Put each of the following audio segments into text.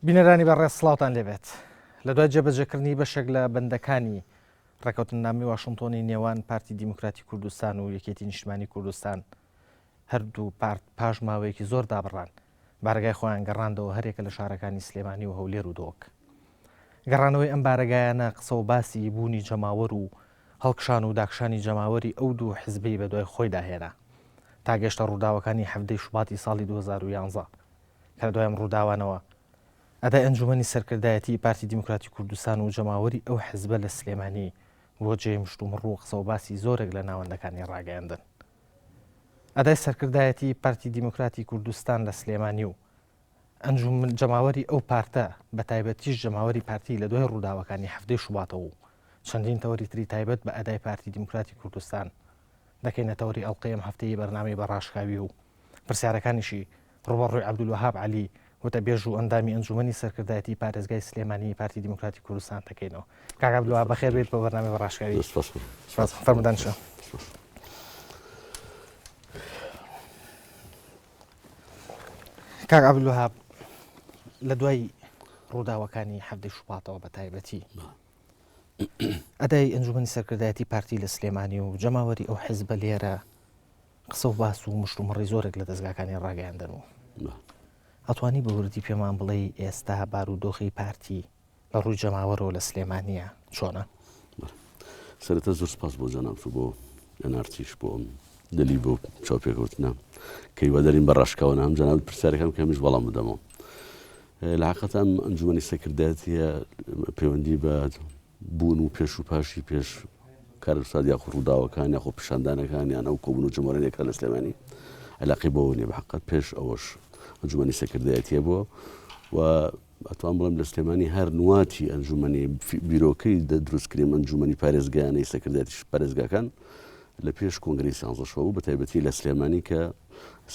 بینەرانی بەڕێز سڵاوتان لێبێت لە دوای جێبەجێکردنی بەشێک لە بەندەکانی ڕێکەوتننامەی واشنتۆنی نێوان پارتی دیموکراتی کوردستان و یەکێتی نیشتیمانی کوردستان هەردوو پارت پاش ماوەیەکی زۆر دابڕان بارگای خۆیان گەڕاندەوە هەرێکە لە شارەکانی سلێمانی و هەولێر و دۆک. گەڕانەوەی ئەم بارگایانە قسە و باسی بوونی جەماوەر و هەڵکشان و داکشانی جەماوەری ئەو دوو حزبی بە دوای خۆی داهێنا تا گەشتە ڕووداوەکانی هەفتەی شوباتی ساڵی 2011 کە لە دوایم ڕووداوانەوە ئەدای ئەنجومەنی سەرکردایەتی پارتی دیموکراتی کوردستان و جەماوەری ئەو حزبە لە سلێمانی بۆ جێی مشتومڕوو قسە و باسی زۆرێک لە ناوەندەکانی ڕاگەیاندن. ئەدای سەرکردایەتی پارتی دیموکراتی کوردستان لە سلێمانی و ئەنجومەن جەماوەری ئەو پارتە بە تایبەتیش جەماوەری پارتی لە دوای ڕووداوەکانی هەفتەی شوباتەوە و چەندین تەوەری تری تایبەت بە ئەدای پارتی دیموکراتی کوردستان دەکەینە تەوەری ئەڵقەیەم هەفتەیە بەرنامەی بەڕاشکاوی و پرسیارەکانیشی ڕوبەڕووی عەبدولوەهاب عەلی وتە بێژ و ئەندامی ئەنجومەنی سەرکردایەتی پارێزگای سلێمانی پارتی دیموکراتی کوردستان دەکەینەوە. کاک عەبدولوەهاب بەخێر بێت بە بەرنامەی بەڕاشکاوی. فەرمودان شە. کاک عەبدولوەهاب لە دوای ڕووداوەکانی هەفتەی شوباتەوە بە تایبەتی ئەدای ئەنجومەنی سەرکردایەتی پارتی لە سلێمانی و جەماوەری ئەو حیزبە لێرە قسە و باس و مشتومڕی زۆرێک لە دەستگاکانی ڕاگەیاندن و ئەتوانی بە وردی پێمان بڵێ ئێستا بارودۆخی پارتی لە ڕووی جەماوەرەوە لە سلێمانیە چۆنە؟ سەرەتا زۆر سپاس بۆ جەناب بۆ ئەنارتیش بۆ دلی بۆ چاوپێکەوتنە کە هیوادارین بە ڕاشکاوە هەم جەناب پرسیارەکەم کە هەمیش وەڵام بدەمەوە. لە حەقیقەت ئەم ئەنجومەنی سەرکردایەتیە پەیوەندی بە بوون و پێش و پاشی پێش کارەسات یاخۆ ڕووداوەکان یاخۆ پیشاندانەکان یان ئەو کۆبوون و جەمهۆرێکە لە سلێمانی عەلاقەی بەوە نییە. بە حەقیقەت پێش ئەوەش ئەنجومەنی سەرکردایەتیە بووە و ئەتوان بڵێم لە سلێمانی هەر نواتی ئەنجومەنی بیرۆکەی دروستکرێم ئەنجومەنی پارێزگایانەی سەرکردایەتی پارێزگاکان لە پێش کۆنگرەی سیانزە بوو بە تایبەتی لە سلێمانی کە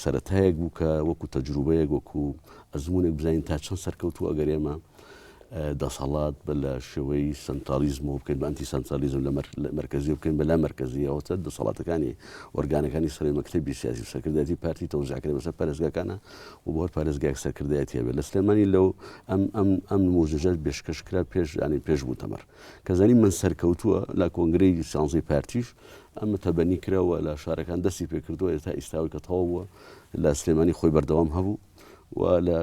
سەرەتایەک بوو کە وەکو تەجروبەیەک وەکو ئەزمونێک بزانین تا چەند سەرکەوتوو ئەگەر ئێمە دەسەڵات بە لە شێوەی سنتالیزمەوە بکەین بە ئەنتی سنتالیزم لە مەرکەزی بکەین بە لا مەرکەزیەوەتە دەسەڵاتەکانی وەرگانەکانی سەرۆی مەکتەبی سیاسی و سەرکردایەتی پارتی تەوزیعکرێ بەسەر پارێزگاکانە و بۆ هەر پارێزگایەک سەرکردایەتی هەبێت. لە سلێمانی لەو ئەم نموزەجات پێشکەشکرا پێش بوو تەمەر کە زانین من سەرکەوتووە لە کۆنگرەی سیانزەی پارتیش ئەمە تەبەنی کراوە لە شارەکان دەستی پێکردووە ئێستا ئیستاوی کە تەواو بووە لە سلێمانی خۆی بەردەوام هەبوو و لە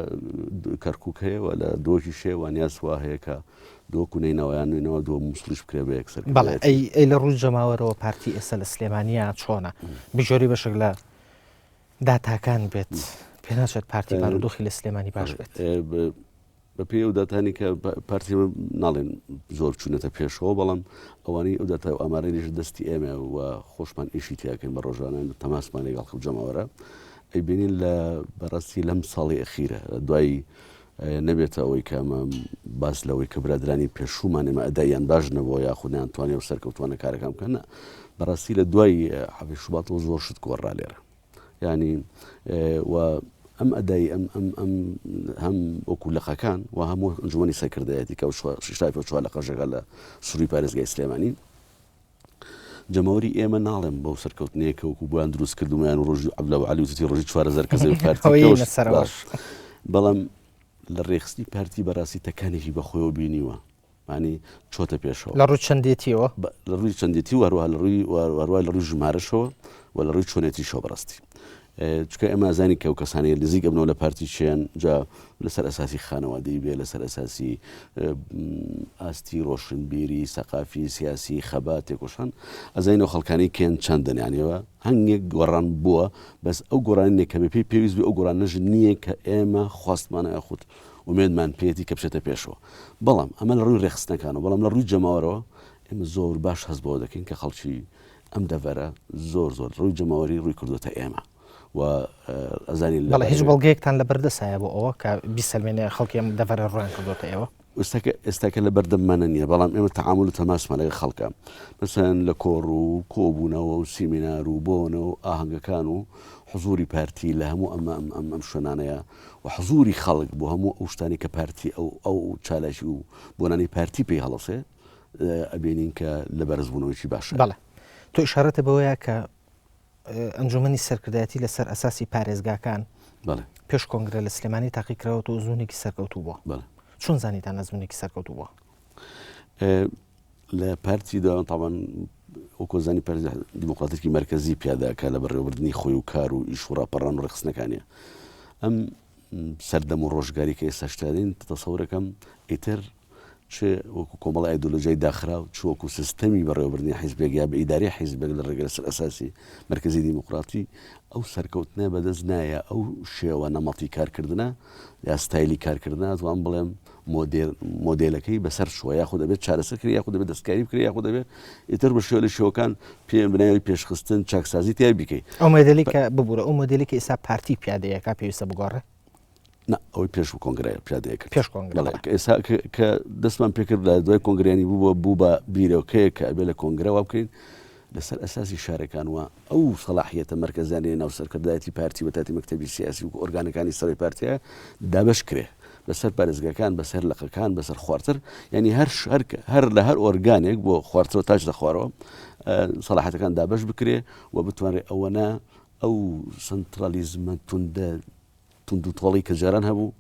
کەرکووک هەیە و لە دۆکی شێوانیا سوا هەیە کە دۆک و نەینەوەیان نوێنەوە دۆ مووسڵیش بکرێ بە یەکسەر. بەڵێ ئەی لە ڕووی جەماوەرەوە پارتی ئێستا لە سلێمانیە چۆنە؟ بژۆری بەشێک لە داتاکان بێت پێ ناچێت پارتی بارودۆخی لە سلێمانی باش بێت. بە پێی ئەو داتانی کە پارتی ناڵێن زۆر چوونەتە پێشەوە بەڵام ئەوانەی ئەو داتا و ئامارەیش دەستی ئێمە و خۆشمان ئیشی تیاکەین بە ڕۆژانە تەماسمان لەگەڵ خەڵک جەماوەرە ئەیبینین لە بەڕاستی لەم ساڵی ئەخیرە دوای نەبێتە ئەوەی کەمە باس لەوەی کە برادرانی پێشومان ئێمە ئەدایان باش نەبەوە یاخودیان توانێت و سەرکەوتوانە کارەکەم بکەن بەڕاستی لە دوای هەفتەی شوباتەوە زۆر شت گۆڕا لێرە ینی و ئەم ئەدای ئەم هەم وەکو لەقەکان و هەموو ئەنجومەنی سەرکردایەتی کە شتای چوار لە قەژەکە لە سووری پارێزگای سلێمانی جەماوەری ئێمە ناڵێم بەو سەرکەوتنەیە کە وەکو بۆیان دروست کردومیان ڕۆژی عەبدولوەهاب عەلی وتی ڕۆژی 4000 کەسەی پارتی بەڵام لە ڕێخستی پارتی بەڕاستی تەکانێکی بەخۆیەوە بینیوە مانی چۆتە پێشەوە لە ڕووی چەندێتیەوە لە ڕووی چەندێتی وهروها لە ڕووی ژمارەشەوە و لە ڕووی چۆنێتیشەوە بەڕاستی چکە ئێمە زانی کە ئەو کەسانەیە نزیک ئەبنەوە لە پارتی چیان جا لەسەر ئەساسی خانەوادەی بێ لەسەر ئەساسی ئاستی ڕۆشنبیری سەقافی سیاسی خەبات تێکۆشان ئەزانینەوە خەڵکانی کێن چەندن یانیەوە هەنگێک گۆڕان بووە بەس ئەو گۆڕانێک کە بەپێی پێویست بێ ئەو گۆڕانەژ نییە کە ئێمە خواستمانە یاخود ومێدمان پێێتی کە بچێتە پێشەوە بەڵام ئەمە لە ڕووی ڕێخستنەکانەوە بەڵام لە ڕووی جەماوەرەوە ئێمە زۆر باش هەست بەوە دەکەین کە خەڵکی ئەم دەڤەرە زۆر ڕووی جەماوەری ڕووی کردوتە ئێمە و ئەزانی بەڵێ هیچ بەڵگەیەکتان لە بەردەسایە بۆ ئەوە کە بیسەلمێنێ خەڵکی ئەم دەڤەرە ڕویان کردوتە ئێوە ئێستاکە لە بەردەممانە نییە بەڵام ئێمە تەعامل و تەماسمان لەگەڵ خەڵکە مەسەن لە کۆڕ و کۆبوونەوە و سیمینار و بۆنەوە و ئاهەنگەکان و حزوری پارتی لە هەموو ئەم شوێنانەیە و حزوری خەڵک بۆ هەموو ئەو شتانی کە پارتی ئەو چالاشی و بۆنانی پارتی پێی هەڵەسێ ئەبینین کە لە بەرزبوونەوەیکی باشە. بەڵێ تۆ ئیشارەتە بەوەیە کە ئەنجومەنی سەرکردایەتی لەسەر ئەساسی پارێزگاکان پێش کۆنگرە لە سلێمانی تاقیکراوەوە و زوونێکی سەرکەوتوو بووە چۆن زانیتان ئەزمونێکی سەرکەوتوو بووە؟ لە پارتیدا طبعا وەکو زانی پارتی دیموکراتێکی مرکزی پیاداکە لە بەڕێوەبردننی خۆی و کار و ئیش و ڕاپەڕان و ڕێخستنەکانیە ئەم سەردەم و ڕۆژگاری کە ئێستا شتادین تەسەورەکەم ئیتر چ وەکو کۆمەڵی ئایدۆلۆژیای داخرا و چ وەکو سیستەمی بەڕێوەبردننی حیزبێک یا بە ئیداری حیزبێک لە ڕێگە لەسەر ئەساسی مرکزی دیموکراتی ئەو سەرکەوتنە بەدەست نایە ئەو شێوە نەمەڵی کارکردنە یا ستایلی کارکردە توان بڵێم مۆدێلەکەی بەسەر شووە یاخود دەبێت چارەسەر یاخود دەبێت دەستکاری بکرێت یاخود دەبێت ئیتر بە شێوە لە شێوەکان پێم بناوی پێشخستن چاکسازی تیا بکەیت ئەو مۆدێلی کە ببوورە ئەو مۆدێلی کە ئێستا پارتی پیادەیەکە پێویستە بگۆڕێ ئەوەی پێش و کۆنگرایە پیادەیە کرد پێش کۆنگرە ئێستا کە دەستمان پێکرد لە دوای کۆنگریانی بوو بە بیرەوەکەیە کە ئەبێ لە کۆنگرەوە بکەین لەسەر ئەساسی شارەکان وە ئەو سەلاحیەتە مرکزیانەیە ناو سەرکردایەتی پارتی و تاتی مەکتەبی سیاسی و ئۆرگانەکانی سەرۆی پارتیە دابەش کرێ بەسەر پارێزگاکان بەسەر لەقەکان بەسەر خواردتر ینی هەر لە هەر ئۆرگانێک بۆ خواردتەوە تاج دەخوارەوە سەلاحەتەکان دابەش بکرێ و بتوانێت ئەوەنە ئەو سنترالیزمە تونند و تۆڵی کە جاران هەبوو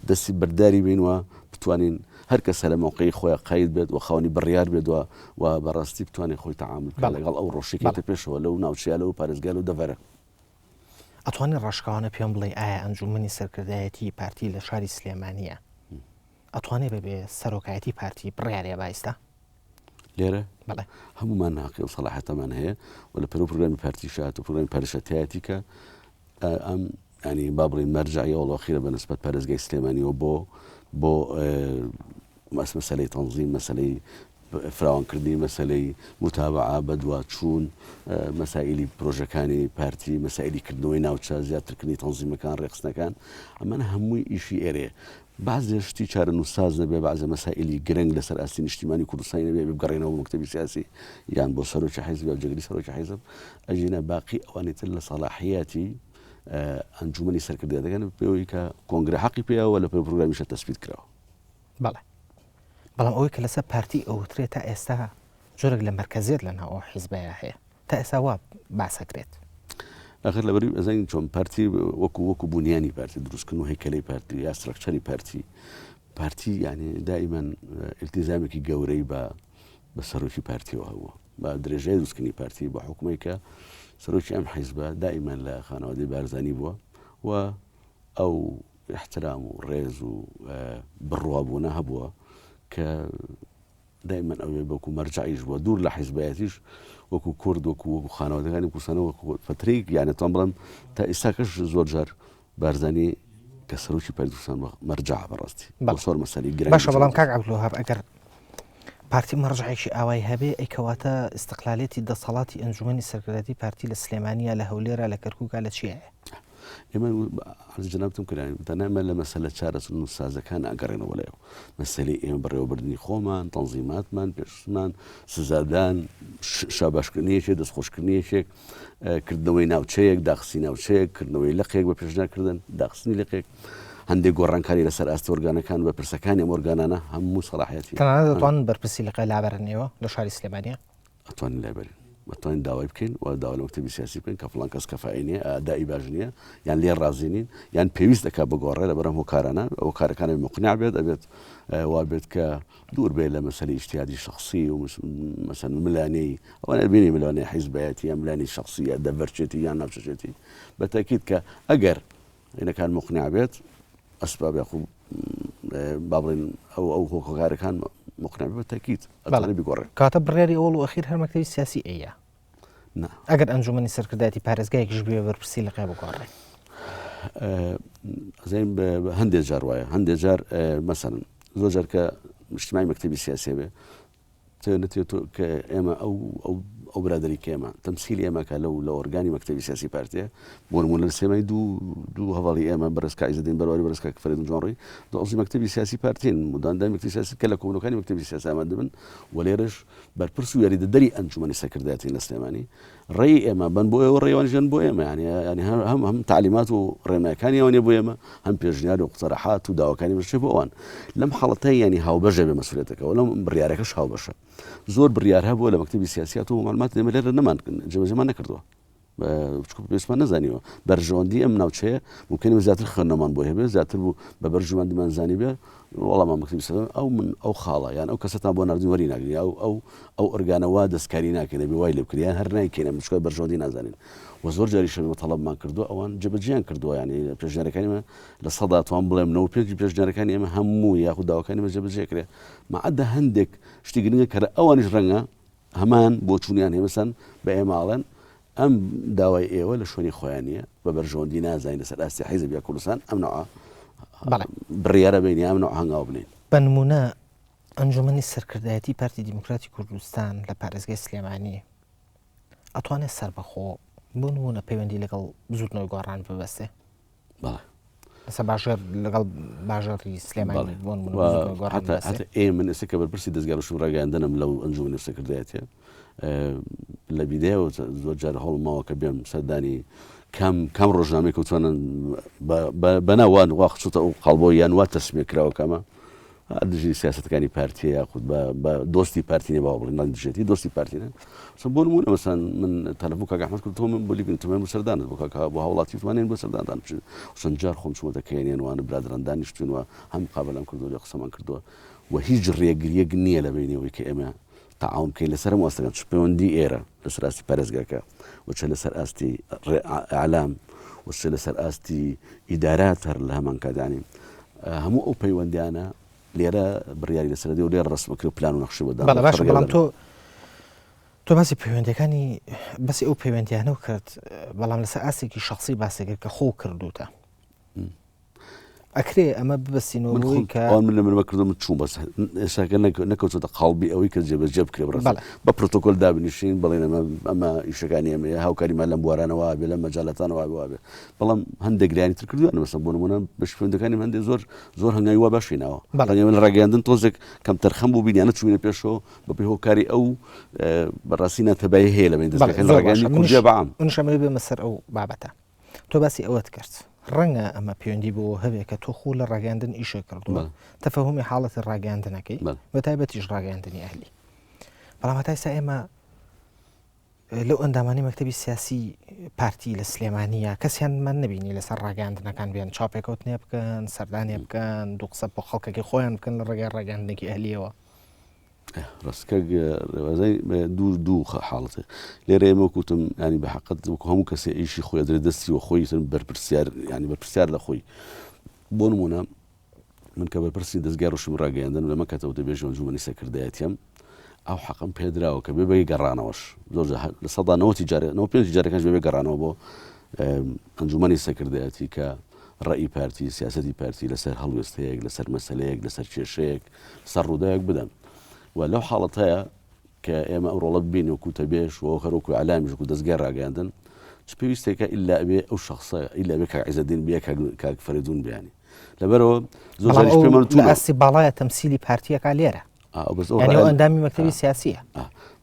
دەستی بەرداری بینوە بتوانین هەر کەسە لە موقعی خۆیان قاید بێت و خاوەنی بڕیار بێت و بەڕاستی بتوانێت خۆی تەعامل بکات لەگەڵ ئەو ڕۆژێکێتە پێشەوە لەو ناوچەیە لەو پارێزگا و دەڤەرە. ئەتوانێت ڕاشکاوانە پێم بڵێ ئایا ئەنجومەنی سەرکردایەتی پارتی لە شاری سلێمانیە ئەتوانێت ببێ سەرۆکایەتی پارتی بڕیارێ بایستا لێرە بەڵێ هەمومان ناقی و سەلاحەتەمان هەیە و لە پەرۆ پرۆگرامی پارتی شات و پرۆگرامی پارێزەتایەتی کە ئەم ینی با بڵێن مەرجعیە وەڵاخیرە بە نسبەت پارێزگای سلێمانیەوە بۆ مەسەلەی تەنزیم مەسەلەی فراوانکردنی مەسەلەی متابعە بەدوا چوون مەسائلی پرۆژەکانی پارتی مەسائلیکردنەوەی ناوچە زیاترکردنی تەنزیمەکان ڕێخستنەکان ئەمانە هەمووی ئیشی ئێرێ بعضێ شتی چارە نووساز نەبێ بعضە مەسائلی گرنگ لەسەر ئاستی نیشتیمانی کوردستانی نەبێ بگەڕێنەوە مەکتەبی سیاسی یان بۆ سەرۆکی حیزب یا جێگری سەرۆکی حیزب ئەژینە باقی ئەوانەی تر لە سەلاحیەتی ئەنجومەنی سەرکردایەتەکان پێوەی کە کۆنگرە حەقی پێیەوە لە پرۆگرامیشە تەسبیت کراوە. بەڵێ بەڵام ئەوەی کە لەسەر پارتی ئەوترێت تا ئێستا جۆرێک لە مرکزیت لەناو ئەو حیزبەیە هەیە تا ئێستا وا باسەکرێت ئەخر لەبەری ئەزانین چۆن پارتی وەکو بنیانی پارتی دروستکردن و هەیکەلەی پارتی یا ستراکچەری پارتی یعنی دائیمەن التیزامێکی گەورەی بە سەرۆکی پارتیەوە هەبووە بە درێژەی دروستکردنی پارتی بە حکومەی کە سەرۆکی ئەم حیزبە دائیمەن لە خانەوادەی بارزانی بووە و ئەو احترام و ڕێز و بڕوابوونە هەبووە کە دائیمەن ئەوێ بەکو مەرجعیش بووە دوور لە حیزبایەتیش وەکو کورد وەکو خانەوادەکانی کوردستانە وەکو فترەیەک یانێتوان بڵێم تا ئێستاکەش زۆر جار بارزانی کە سەرۆکی پارتی کوردستان مەرجع بەڕاستی زۆر مەسەلەی گرنگ باشە بەڵام کاک عەبدولوهاب ئەگەر پارتی مەرجعێکی ئاوای هەبێ ئەیکەواتە ئیستقلالیەتی دەسەڵاتی ئەنجومەنی سەرکردایەتی پارتی لە سلێمانیە لە هەولێرە لە کەرکووکە لە چیە ئێمە جنابتم کردانی تەنامە لە مەسەلە چارەسن و سازەکان ئەگەڕێنەوە لەێەوە مەسەلەی ئێمە بەڕێوەبردننی خۆمان تەنزیماتمان پێشمان سزادان شاباشکردنیەکێک دەستخۆشکردنیەکێک کردنەوەی ناوچەیەک داخسی ناوچەیەک کردنەوەی لەقێک بە پێشناکردن داخستنی لەقێک هەندێک گۆڕانکاری لەسەر ئاستی ئۆرگانەکان بە پرسەکانی ئەم ئۆرگانانە هەموو سەلاحیەتی تەنانەت دەتوانن بەرپرسی لەقێ لابەرنەوە لە شاری سلێمانیە ئەتوانین لابەرین بەتوانین داوای بکەین و داوا لە مەکتەبی سیاسی بکەین کە فڵان کەس کەفائی نییە ئادای باش نییە یان لێ ڕازی نین یان پێویست دەکات بگۆڕێ لە بەرەم هۆکارانە ئەو کارەکانە مقنع بێت ئەبێت وا بێت کە دوور بێت لە مەسەلەی ئیجتیهادی شخصی و مەسەن ملانەی ئەوانە بینی ملوانەی حیزبایەتی یا ملانی شخصی یا دەڤەرچێتی یان ناوچەچێتی بەتاکید کە ئەگەر عینەکان مقنع بێت ئەسباب یاخوب با بڵێن ئەو هۆکارەکان مقنع بێت بەتاکید ئەتوانێت بگۆڕێت کاتە بڕیاری ئەوڵ و ئەخیر هەر مەکتەبی سیاسی ئەیە ئەگەر ئەنجومەنی سەرکردایەتی پارێزگایەکیش بێ بەرپرسی لەقێ بگۆڕێ ئەزانین هەندێک جار وایە هەندێک جار مەسەن زۆر جار کە نیشتیمانی مەکتەبی سیاسی بێ نەتێت کە ئێمە ئەو برادری کێمە تەمسیلی ئێمەکە لە ئۆرگانی مەکتەبی سیاسی پارتیە بۆ نمونە لە سێمای دوو هەواڵی ئێمە بەرزکە عیزەدین بەرواری بەرزکە فەرێدون جۆڕی دۆزی مەکتەبی سیاسی پارتین مداندای مەکتەبی سیاسی کە لە کۆمەڵەکانی مەکتەبی سیاسی ئامادە بن و لێرەش بەرپرس و یاریدەدەری ئەنجومەنی سەرکردایەتی لە سلێمانی ڕێی ئێمە بن بۆ ئێوە ڕێوانیژیان بۆ ئێمە ینی هەم تعلیمات و ڕێنمایەکانی ئەوانێ بۆ ئێمە هەم پێشنیار و قوتەرەحات و داواکانی بەشێ بۆ ئەوان لەم حاڵەتەی ینی هاوبەشە بێ مەسئولیەتەکەەوە لەم بڕیارەکەش هاوبەشە زۆر بڕیار هەبووە لە مەکتەبی سیاسیات و معلومات ئێمە لێرە نەمان جێبەجێمان نەکردووە پێویستمان نەزانیوە بەرژەوەندی ئەم ناوچەیە ممکنە زیاتر خوێندنەمان بۆ هەبێ زیاتر بوو بە بەرژەوەندیمانزانی بێ وەڵامان مەکتەبی سەدەم ئەو من ئەو خاڵە یان ئەو کەسەتان بۆ نردین وەری ناگرین ئەو ئۆرگانەوە دەستکاری ناکەین بێ وای لێ بکریان هەر نایکەینە مشکل بەرژەوەندی نازانین و زۆر جاری شەوی تەڵەبمان کردو ئەوان جێبەجێیان کردووە ینی پێشنیارەکانیمە لە سەدا توان بڵێم 95 پێشنیارەکانی ئێمە هەموو یاخود داواکانیمە جێبەجێ کرێ مەعەدە هەندێک شتی گرنگە کە ئەوانیش ڕەنگە هەمان بۆ چوونیان هێمەسەن بە ئێماڵێن ئەم داوای ئێوە لە شوێنی خۆیانە بە بەرژەوەندی نازانین لەسەر ئاستی حیزب یا کوردستان ئەم نوع بڕیارە بینی ئەم نوع هەنگاو بنین بە نمونە ئەنجومەنی سەرکردایەتی پارتی دیموکراتی کوردستان لە پارێزگای سلێمانی ئەتوانێت سەربەخۆ بۆ نمونە پەیوەندی لەگەڵ زوودنەوەی گۆڕان ببەستێ لەسەر باژێر لەگەڵ باژێری سلێمانی بۆ نمونە ئێمە ئێستا کە بەرپرسی دەستگا بە شوڕاگەاندنم لەو ئەنجومەنی سەرکردایەتیە لە بیدایەوە زۆر جار هەوڵماوە کە بێم سەردانی کام ڕۆژنامەی کەوتوانن بەناوان واخچوتە ئەو قەڵبۆ یان وا تەسمیە کراوە کەمە دژی سیاستەکانی پارتیە یاخود بە دۆستی پارتینێ باوە بڵێن نەدژێتی دۆستی پارتینە بۆ نمونە مەسەن من تەلەفۆن کاک ئەحمەد کردەوە من بۆ لیبن تمەن بۆ سەردانت بۆ کاک بۆ هاوڵاتی توانین بۆ سەردانتان بچین چەند جار خۆم چوومەتە کەیانیان وانە برادران دانیشتوونەوە هەم قابلم کردووە لێ قسەمان کردووە و هیچ ڕێگریەک نییە لە بینەوەی کە ئێمە تعاون بکەین لەسەر وەستەکان پەیوەندی ئێرە لەسەر ئاستی پارێزگاکە وچە لەسەر ئاستی ئەعلام وچە لەسەر ئاستی ئیدارات هەر لە هەمان کاتانی هەموو ئەو پەیوەندیانە لێرە بڕیاری لەسەر دێ و لێرە ڕسمەکرد و پلان و نەخشی بۆ بەڵام باش بەڵام تۆ باسی پەیوەندیەکانی بەسی ئەو پەیوەندیانە کرد بەڵام لەسەر ئاسێکی شخصی باسێگر کە خۆ کردوتە ئەکرێ ئەمە ببەستینەوەی کە من لە منمە کردم چوون بەس ئێستاکە نەکەوتۆتە قاڵبی ئەوەی کە جێبەجێ بکرێ بە پرۆتۆکۆل دابنیشین بڵێن ئەمە ئیشەکانی ئەمە هاوکاریمان لەم بوارانەوە بێ لە مەجالەتانەوە بێ بەڵام هەندێک گرانی تر کردووە مەسە بۆ نمونە بە پەیوەندەکانی هەندێک زۆر هەنگاوی وا باشینەوە من ڕاگەاندن تۆزێک کەم تەرخەم بوو بینیانە چوینە پێشەوە بەپێی هۆکاری ئەو بەڕاستی ناتەبای هەیە لە بین دەستەکەی ڕاگەاندنی کوردیە بەعام منشەمە بێمە سەر ئەو بابەتە تۆ باسی ئەوەت کرد ڕەنگە ئەمە پەیوەندی بۆ هەبێت کە تۆ خۆ لە ڕاگەاندن ئیشە کردووە تەفەهومی حاڵەتی ڕاگەاندنەکەی بە تایبەتیش ڕاگەاندنی ئەهلی بەڵام هەتا ئێستا ئێمە لەو ئەندامانی مەکتەبی سیاسی پارتی لە سلێمانیە کەسیانمان نبینی لەسەر ڕاگەاندنەکان بێن چاپێکەوتنێ بکەن سەردانێ بکەن دوو قسە بۆ خەڵکەکەی خۆیان بکەن لە ڕێگای ڕاگەاندنێکی ئەهلیەوە ڕستکە دوو حاڵەتە لێرە ئێمە کوتم ینی بە حقت هەموو کەسێ ئیشی خۆی دەرێ دەستی و خۆی بەرپرسیار ینی بەرپرسیار لە خۆی بۆ نمونە من کە بەرپرسی دەستگای ڕۆشن ڕاگەاندن لەمە کاتەوە دەبێژ ئەنجومەنی سەرکردایەتیم ئەو حەقم پێدراوە کە بێ گەڕانەوەش زۆر لە سەدا 95 جارەکانش بێ گەڕانەوە بۆ ئەنجومەنی سەرکردایەتی کە ڕێی پارتی سیاسەتی پارتی لەسەر هەڵوێستەیەک لەسەر مەسەلەیەک لەسەر کێشەیەک سەر ڕووداوێک بدەن و لەو حاڵەتەیە کە ئێمە ئەو ڕۆڵەت بین و کوتەبێش و خەرۆکو عەلامیش و دەستگای ڕاگەاندن چ پێویستێکە ئیلا بێ ئەو شخصە ئیلا بێ کاک عیزەدین بێ کاک فەریدون بیانی لەبەرەوە زۆر جاریش پێمان لە ئاستی باڵایە تەمسیلی پارتیەکە لێرە یعنی ئەو ئەندامی مەکتەبی سیاسیە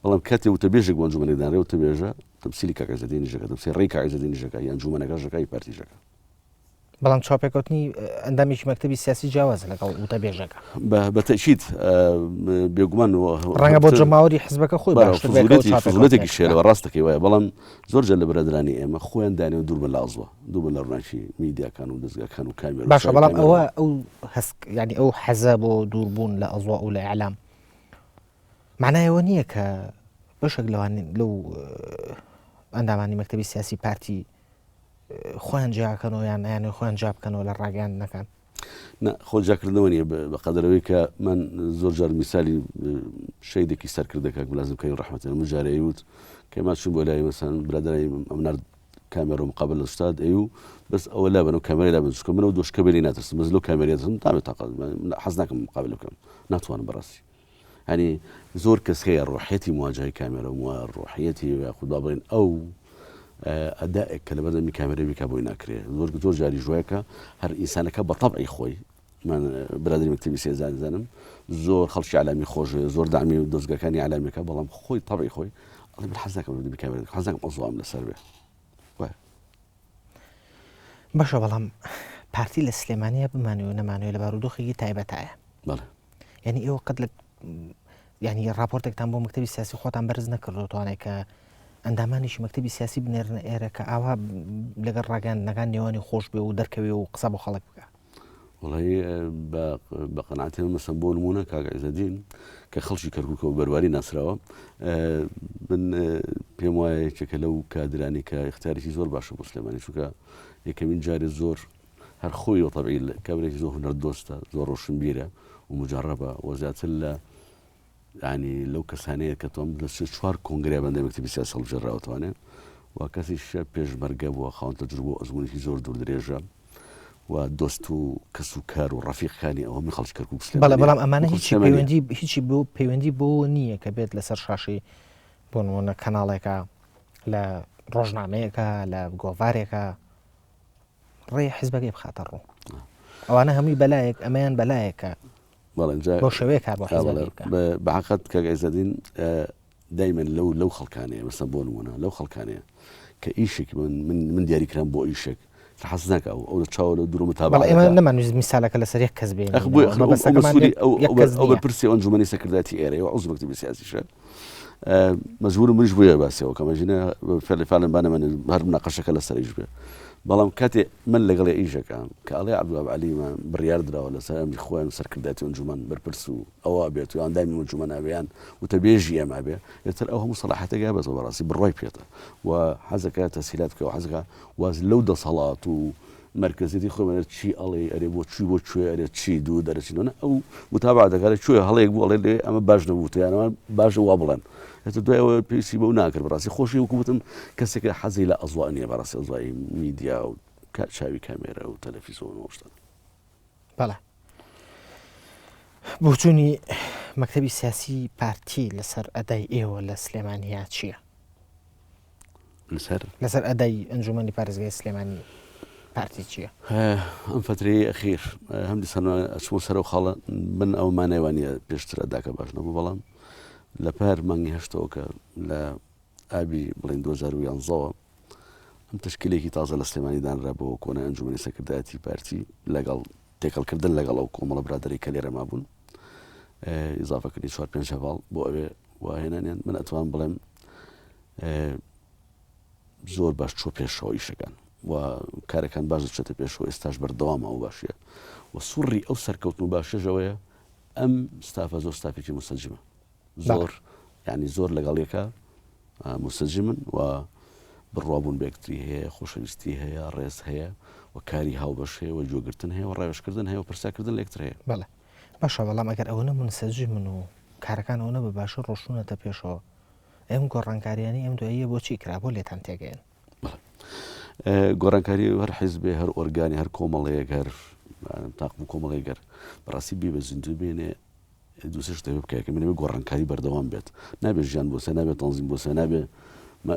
بەڵام کاتێ وتەبێژێک بۆ ئەنجومەنێکدان ڕێ وتەبێژە تەمسیلی کاک عیزەدینیشەکە تەمسیل ڕێی کاک عیزەدینیشەکە یان ئەنجومەنەکەشەکەی پارتیشەکە بەڵام چاپێکەوتنی ئەندامێکی مەکتەبی سیاسی جیاواز لەگەڵ وتەبێژەکە بەتەشید بێگومان ڕەنگە بۆ جەماوەری حزبەکە خۆی فزولەتێکی شێرەوە ڕاستەکەی وایە بەڵام زۆر جە لە برادرانی ئێمە خۆیان دانێ و دوور بە لازوە دوو بە لە ڕووناکی میدیاکان و دەستگاکان و کامێرە باشە بەڵام ئەوە ئەو هەست ینی ئەو حەزە بۆ دووربوون لە ئەزوا و لە ئیعلام معنایەوە نییە کە بەشێک لەو ئەندامانی مەکتەبی سیاسی پارتی خۆیان جیاکەنەوە یان خۆیان جا بکەنەوە لە ڕاگەاندنەکان خۆجاکردنەوە نیە بە قەدرەوەی کە من زۆر جار میسالی شەیدێکی سەرکردەکە لازمکەی ڕەحمەتە من جارەیە وت کە ما چوون بۆ لای مەسەن برادرای ئەمنار کامێرە و مقابل لە ئوستاد ئەیوو بەس ئەوە لا بن و کامێرە لا بن چکە منەوە دۆشکە بێری ناترسم بەس لەو کامێرە دەسم تامێت تاقەت حەز ناکەم مقابل بکەم ناتوانم بەڕاستی ینی زۆر کەس هەیە ڕۆحیەتی مواجهەی کامێرە و ڕۆحیەتی یاخود با بڵێن ئەو ئەدائێک کە لە بەردەمی کامێرە بیکا بۆی ناکرێ زۆر جاری ژوایەکە هەر ئینسانەکە بە تەبعی خۆی من برادری مەکتەبی سیاسی زانم زۆر خەڵکی عەلامی خۆشە زۆر دامی دۆزگەکانی عەلامیەکە بەڵام خۆی تەبعی خۆی ئەڵێ من حەز ناکەم بەردەمی کامێرە حەز ناکەم ئەزوام لەسەر بێ باشە بەڵام پارتی لە سلێمانیە بمانوێ و نەمانوێ لە بارودۆخێکی تایبەتایە یعنی ئێوە قەت لە ینی راپۆرتێکتان بۆ مەکتەبی سیاسی خۆتان بەرز نەکردوتوانێت کە ئەندامانیشی مەکتەبی سیاسی بنێرنە ئێرە کە ئاوا لەگەڵ ڕاگەاندنەکان نێوانی خۆش بێ و دەرکەوێ و قسە بۆ خەڵک بکە. وڵی بە قەناعەتی مەسەن بۆ نمونە کاک عیزەدین کە خەڵکی کەرکووکە و بەرواری ناسراوە من پێم وایە یەکێکە لەو کادرانی کە اختیارێکی زۆر باشە بۆ سلێمانی چونکە یەکەمین جارێ زۆر هەر خۆی و تەبیعی کابرێکی زۆر هونەر دۆستە زۆر ڕۆشنبیرە و مجربە و زیاتر لە ینی لەو کەسانەیە کە تۆم لە چوار کۆنگریا بەندەی مەکتەبی سیاسی هەڵبژێراوەتوانێت و کەسیشە پێشمەرگە بووە خاوەن تەجروبە و ئەزموونێکی زۆر دوور درێژە و دۆست و کەس و کار و ڕەفیقەکانی ئەوە من خەڵکی کەرکووک بەڵێ بەڵام ئەمانە هیچی بۆ پەیوەندی بۆ نییە کە بێت لەسەر شاشی بۆ نمونە کەناڵێکە لە ڕۆژنامەیەکە لە گۆڤارێکە ڕێی حیزبەکەی بخاتە ڕوو ئەوانە هەمووی بەلایەک ئەمەیان بەلایەکە بۆ شەوەیە کار بۆ حیزبەکە بەحەقەت کاک عیزەدین دایما لەو خەڵکانەیە مەسەن بۆ نمونە لەو خەڵکانەیە کە ئیشێکی من دیاریکران بۆ ئیشێک حەز ناکە ئەو چاوە لە دوور متابعە ئێمە نەمانویست میسالەکە لەسەر یەک کەس بێن ئەو بەرپرسی ئەنجومەنی سەکرداتی ئێرە و عوزو مەکتەبی سیاسیشە مەجبور منیش بۆیە باسیەوە کەمەژینە فعلن بانەمە هەر مناقەشەکە لەسەریش بێ بەڵام کاتێ من لەگەڵ ئیشەکەم کە ئەڵێ عەبدوڵڵاه عەلیمان بڕیار درراوە لەسەر ئەمری خۆیان سەرکرداتی ئەنجومەن بەرپرس و ئەوە بێت و ئەندامی ئەنجومەن ئەبیان وتەبێژی ئەمە بێ یەتر ئەو هەموو سەلاحەتەکە بەتەوە بەڕاستی بڕوای پێێتە و حەزەکە تەسهیلات بکە و حەزەکە واز لەو دەسەڵات و مرکزیتی خۆمەنە چی ئەڵێ ئەرێ بۆ چی بۆ کوێ ئەرێ چی دوو دەرەچینەوە ئەو متابعە دەکات کوێ هەڵەیەک بوو ئەڵێ لێ ئەمە باش نەبوو یانەوە باشە وا بڵێن هێتە دوایەوە پێویستی بەو ناکرد بەڕاستی خۆشی وەکوتم کەسێکە حەزی لە ئەزوا نییە بەڕاستی ئەزوای میدیا و چاوی کامێرە و تەلەڤیزۆن و شتان بەڵێ بۆچوونی مەکتەبی سیاسی پارتی لەسەر ئەدای ئێوە لە سلێمانیا چییە؟ لەسەر ئەدای ئەنجومەنی پارێزگای سلێمانی پارتی چییە؟ ئەم فترەی ئەخیر هەم دیسانە ئەچمە سەر و خاڵە من ئەو مانەوانە پێشتر ئەداکە باش نەبوو بەڵام لە پار مانگی هەشتەوە کە لە ئابی بڵین 2011ەوە ئەم تشکیلێکی تازە لە سلێمانی دانرا بۆ کۆنە ئەنجومەنی سەکردایەتی پارتی لەگەڵ تێکەڵکردن لەگەڵ ئەو کۆمەڵە برادەری کە لێرە مابوون ئیزافەکردی 4-5 هەواڵ بۆ ئەوێ واهێنانیان من ئەتوان بڵێم زۆر باش چۆ پێشەوە ئیشەکان و کارەکان باش دەچێتە پێشەوە ئێستاش بەردەوامە و باشیە و سوڕی ئەو سەرکەوتن و باشەژەوەیە ئەم ستافە زۆر ستافێکی مسەجمە زۆر ینی زۆر لەگەڵێکە مسەجمن و بڕوابوون بێکتری هەیە خۆشەویستی هەیە ڕێز هەیە و کاری هاوبەش هەیە و جۆگرتن هەیە و ڕاوێژکردن هەیە و پرساکردن لە یەکتر هەیە بەڵێ باشە بەڵام ئەگەر ئەوە منسەجمن و کارەکان ئەوە بە باشە ڕۆشنونەتە پێشەوە ئەم گۆڕانکاریانی ئەم دواییە بۆچی کرا بۆ لێتان تێگەیەن گۆڕانکاری هەر حیزبێ هەر ئۆرگانی هەر کۆمەڵەیەک هەر تاقم کۆمەڵێگەر بەڕاستی بێ بە زیندوو بێنێ دووسێ شتێ بکەکە منێ گۆڕانکاری بەردەوام بێت نابێت ژیان بۆسە نابێت تەنزیم بۆسە نابێ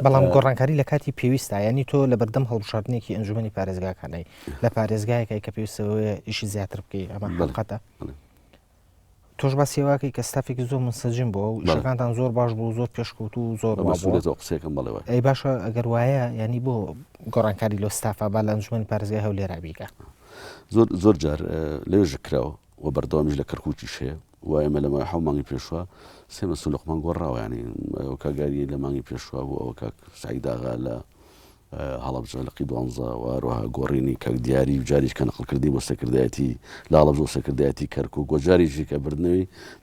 بەڵام گۆڕانکاری لە کاتی پێویستە ینی تۆ لە بەردەم هەڵبژاردنێکی ئەنجومەنی پارێزگاکانەی لە پارێزگایەکەی کە پێویستەوەی ئیشی زیاتر بکەی ئەمە حقەتە تۆش باسی واکەی کە ستافێکی زۆر منسەجم بووە و شەکانتان زۆر باش بوو زۆر پێشکەوت و زۆر قسێکم بڵێەوە ئەی باشە ئەگەر وایە ینی بۆ گۆڕانکاری لۆ ستافا با لە ئەنجومەنی پارێزگای هەولێرا بیکە زۆر جار لێژە کراوە و بەردەوامیش لە کەرکووکیش هەیە و ئێمە لە مای حەو مانگی پێشوە سێ مەسوول لەقمان گۆڕاوە ینی ئەو کاگاری لە مانگی پێشوە بوو ئەوە کاک سعیداغا لە هەڵەبجە لە قی 12 و هەروەها گۆڕینی کاک دیاری و جاریش کە نەقڵکردی بۆ سەکردایەتی لە هەڵەبجە و سەکردایەتی کەرکووک و جاریشی کە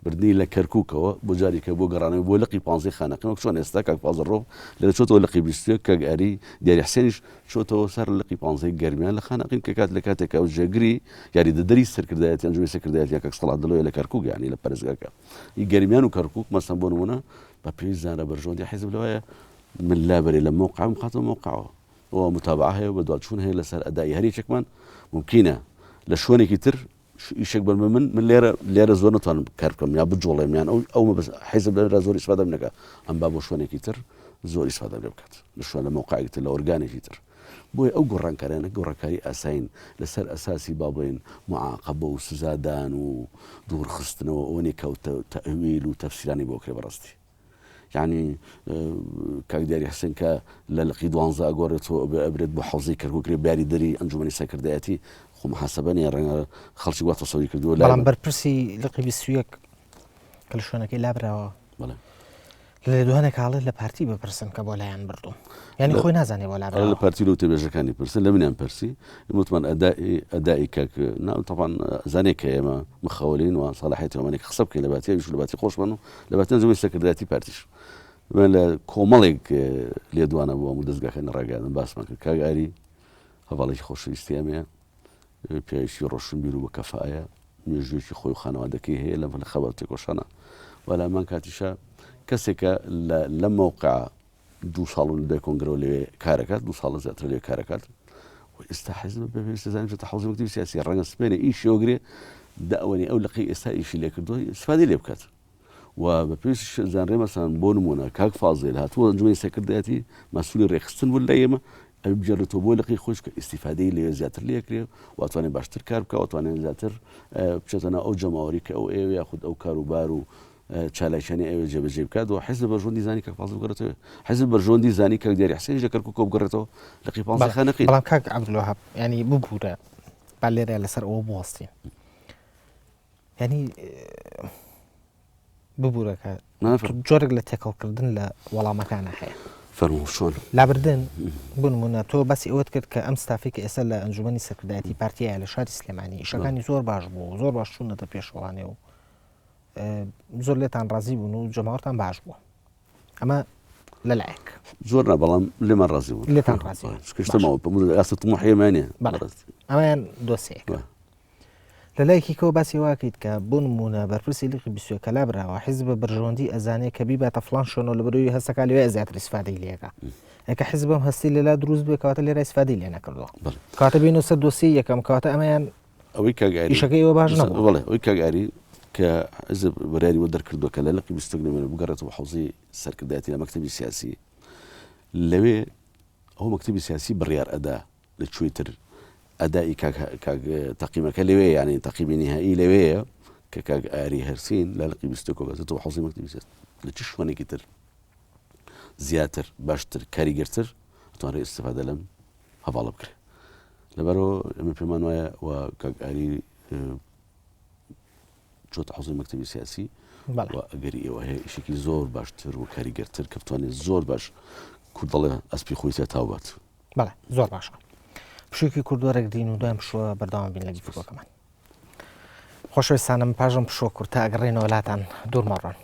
بردنی لە کەرکووکەوە بۆ جاریکە بۆ گەڕانەوە بۆ لەقی 15 خانەقین وەک چۆن ئێستا کاک پازەڕۆ لە چۆتەوە لەقی 20 کە ئەری دیاری حسێنیش چۆتەوە سەر لەقی 15 گەرمیان لە خانەقین کە کات لە کاتێکە ئەو جێگری یاری دەدەری سەرکردایەتی ئەنجومی سەکردایەتی کاک سەڵات دڵۆیە لە کەرکووک یانی لە پەرێزگاکە گەرمیان و کەرکووک مەسەن بۆ نمونە بە پێویست زانە بەرژۆندی حیزب لەوەیە من لابەرێ لە موقعم خاتەوە موقعەوە و متابعە هەیە و بەدواچوون هەیە لەسەر ئەدای هەریەکێکمان ممکنە لە شوێنێکی تر ئیشێک بەرمە من لێرە زۆر نتوانم کار بکەم یا بجۆڵێم یان ئەو حیزب لەرا زۆر ئیسفادە بنەکە ئەم با بۆ شوێنێکی تر زۆر ئیسفادە لێ بکات لە شوێن لە موقعێکی تر لە ئۆرگانێکی تر بۆیە ئەو گۆڕانکاریانە گۆڕانکاری ئاساین لەسەر ئەساسی با بڵێن معاقبە و سزادان و دوورخستنەوە ئەوەی کەوتە تەئویل و تەفسیرانی بۆ کرێ بەڕاستی یعنی کاک دیاری حسێن کە لە لەقی 12 ئەگۆڕێتەوە ئەبرێت بۆ حەوزەی کەرکووک بیاری دەری ئەنجومەنی سەکردایەتی خۆ محاسەبەنیە ڕەنگە خەڵکی وا تەسەووری کردووە بەڵام بەرپرسی لەقی 21 کە لە شوێنەکەی لابراوە لە دوانێک حاڵێت لە پارتی بپرسن کە بۆ لایەن بردوم یعنی خۆی نازانێ بۆ لا لە پارتی لەو تێبێژەکانی پرسن لە منیان پرسی وتمان ئەدای کاک طبعا زانێک کە ئێمە مخەولین و ساڵحێتەوەمانێک قسە بکەین لە باتیاویش لە باتی خۆش بن و لە باتیان زەوی سەکردایەتی پارتیش لە کۆمەڵێک لێدوانە بووە و دەستگاکانی ڕاگەاندن باسمان کرد کاک ئاری هەواڵێکی خۆشەویستی ئەمەیە پیاویشی ڕۆشنبیر و بە کەفاایە مێژوێکی خۆی و خانەوادەکەی هەیە لە خەبات تێکۆشانە وەلامان کاتیشە کەسێکە لە مووقع 2 ساڵ و دوای کۆنگرەوە لەوێ کارەکات 2 ساڵ زیاتر لێ کارەکات ئێستا حیزب بەپێویستە زانین بێتە حوزی مەکتەبی سیاسی ڕەنگە سبێنێ ئیشی وەگرێ داوەنی ئەو لەقی ئێستا ئیشی لێ کردووە استفادەی لێ بکات و بەپێویست زانرێ مەسەڵەن بۆ نمونە کاک فازڵ هاتووە ئەنجومەی سەکردایەتی مەسئولی ڕێخستن بوو لە ئێمە ئەو بجێڕێتەوە بۆ لەقی خۆش کە ئیستیفادەی لێ زیاتر لێکرێ واتوانێت باشتر کار بکە واتوانێت زیاتر بچێتەنە ئەو جەماوەری کە ئەو ئێوە یاخود ئەو کاروبار و چالاکیانی ئەوێ جێبەجێ بکات و حیزب بەرژۆندی زانی کاک فازڵ بگەڕێتەوە حیزب بەرژۆندی زانی کاک دیاری حسێنی ژە کەرکووک بگەڕێتەوە لەقی 15 خانەقی بەڵام کاک عەبدولوهاب ینی ببوورە با لێرە لەسەر ئەوە بوەستین ینی ببوورەکە جۆرێک لە تێکەڵکردن لە وەڵامەکانە هەیە فەرموو چۆن لابردن بنمونە تۆ بەسی ئەوت کرد کە ئەم ستافێکی ئێستا لە ئەنجومەنی سەکردایەتی پارتیایە لە شاری سلێمانی ئیشەکانی زۆر باش بوو زۆر باش چوونەتە پێشەوانێ و زۆر لێتان ڕازی بوون و جەماوەتان باش بووە ئەمە لەلایەک زۆر نا بەڵام لێمان ڕازی بوون لێتان ڕازی شتمەوە ئاستا تمەحیەمانێ ئەمەیان دۆسەیەکە لە لایەکێکەوە باسی واکەیت کە بۆ نمونە بەرپرسی لیقی 22 کە لابراوە حیزب بەرژەوەندی ئەزانێت کە بیباتە فڵان شوێنەوە لە بەروی هەستەکە لێوێ زیاتر ئیسفادەی لێەکە ئەکە حیزبم هەستی لێلا دروست بێ کەواتە لێرە ئیسفادەی لێ نەکردووە کاتە بینۆ سەر دۆسی یەکەم کەواتە ئەمەیان ئەوەی کاگاری ئیشەکەی ئەوە باش نەبوو بەڵێ ئەوەی کاگاری کە حیزب بەریاری وە دەرکردووە کە لە لەقی 22 بگەڕێتەوە حوزی سەرکردایەتی لە مەکتەبی سیاسی لەوێ ئەو مەکتەبی سیاسی بڕیار ئەدا لە کوێتر ئەدای تەقیمەکە لەوێ یانی تەقیبی نهایی لەوەیە کە کاک ئاری هەرسین لە لەقی 22 گەزێتەوە حوزی مەکتەبی سیاسی لە چ شوێنێکی تر زیاتر باشتر کاریگەرتر دەتوانرێت ئیستیفادە لەم هەواڵە بکرێت لەبەرەوە ئەمە پێمان وایە و کاک ئاری چۆتە حوزی مەکتەبی سیاسی و ئەگەری ئێوە هەیە ئیشێکی زۆر باشتر و کاریگەرتر کە بتوانێت زۆر باش کورد دەڵێ ئەسپی خۆی تاوبات بەڵێ زۆر باشە پشوویکی کوردوەرێک دین و دوام پشووە بەردەوام بین لە گفتوگۆکەمان خۆشەویستانم پاژم پشووە کورتە ئەگەڕێنەوە لاتان دوورمەڕۆن